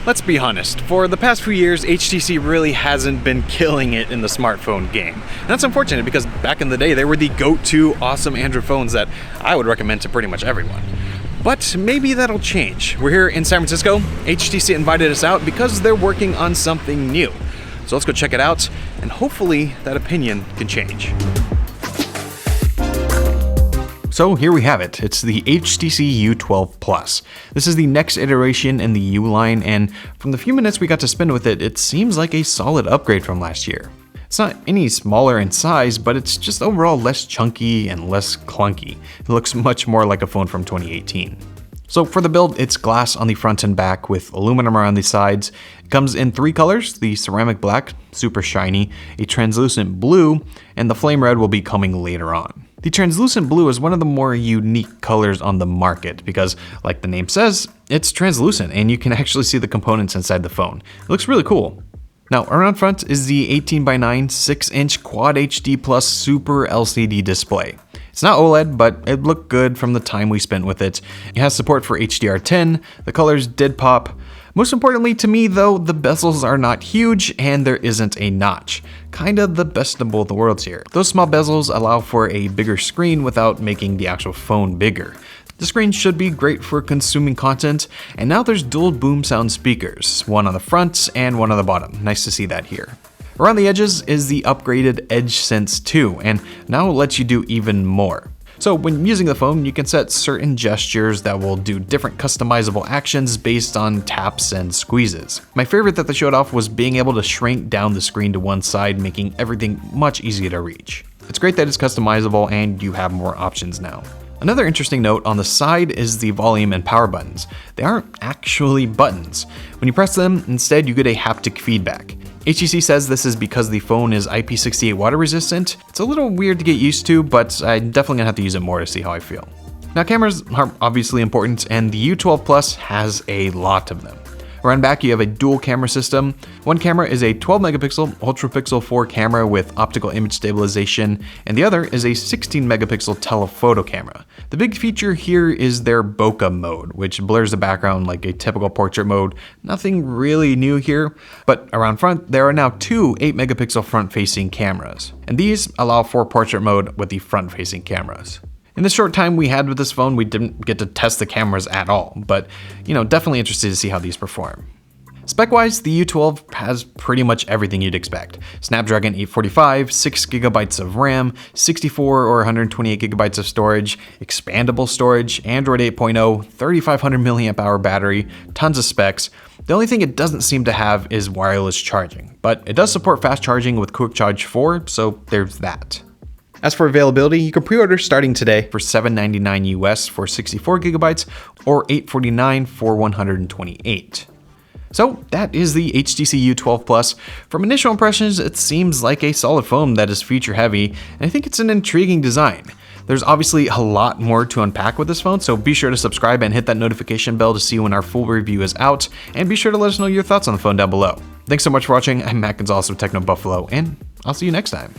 Let's be honest, for the past few years, HTC really hasn't been killing it in the smartphone game. And that's unfortunate because back in the day, they were the go-to awesome Android phones that I would recommend to pretty much everyone. But maybe that'll change. We're here in San Francisco. HTC invited us out because they're working on something new. So let's go check it out, and hopefully that opinion can change. So here we have it. It's the HTC U12 Plus. This is the next iteration in the U line, and from the few minutes we got to spend with it, it seems like a solid upgrade from last year. It's not any smaller in size, but it's just overall less chunky and less clunky. It looks much more like a phone from 2018. So for the build, it's glass on the front and back with aluminum around the sides. It comes in 3 colors, the ceramic black, super shiny, a translucent blue, and the flame red will be coming later on. The translucent blue is one of the more unique colors on the market because, like the name says, it's translucent and you can actually see the components inside the phone. It looks really cool. Now, around front is the 18:9 6-inch Quad HD Plus Super LCD display. It's not OLED, but it looked good from the time we spent with it. It has support for HDR10, the colors did pop. Most importantly to me though, the bezels are not huge and there isn't a notch. Kinda the best of both worlds here. Those small bezels allow for a bigger screen without making the actual phone bigger. The screen should be great for consuming content, and now there's dual BoomSound speakers, one on the front and one on the bottom. Nice to see that here. Around the edges is the upgraded Edge Sense 2, and now it lets you do even more. So when using the phone, you can set certain gestures that will do different customizable actions based on taps and squeezes. My favorite that they showed off was being able to shrink down the screen to one side, making everything much easier to reach. It's great that it's customizable and you have more options now. Another interesting note on the side is the volume and power buttons. They aren't actually buttons. When you press them, instead you get a haptic feedback. HTC says this is because the phone is IP68 water resistant. It's a little weird to get used to, but I'm definitely gonna have to use it more to see how I feel. Now, cameras are obviously important, and the U12 Plus has a lot of them. Around back, you have a dual camera system. One camera is a 12 megapixel Ultra Pixel 4 camera with optical image stabilization, and the other is a 16 megapixel telephoto camera. The big feature here is their bokeh mode, which blurs the background like a typical portrait mode. Nothing really new here, but around front, there are now 2 8 megapixel front-facing cameras, and these allow for portrait mode with the front-facing cameras. In the short time we had with this phone, we didn't get to test the cameras at all, but definitely interested to see how these perform. Spec-wise, the U12 has pretty much everything you'd expect. Snapdragon 845, 6GB of RAM, 64 or 128GB of storage, expandable storage, Android 8.0, 3500 mAh battery, tons of specs. The only thing it doesn't seem to have is wireless charging, but it does support fast charging with Quick Charge 4, so there's that. As for availability, you can pre-order starting today for $799 US for 64GB or $849 for 128. So that is the HTC U12 Plus. From initial impressions, it seems like a solid phone that is feature heavy, and I think it's an intriguing design. There's obviously a lot more to unpack with this phone, so be sure to subscribe and hit that notification bell to see when our full review is out, and be sure to let us know your thoughts on the phone down below. Thanks so much for watching. I'm Matt Gonzalez with Techno Buffalo, and I'll see you next time.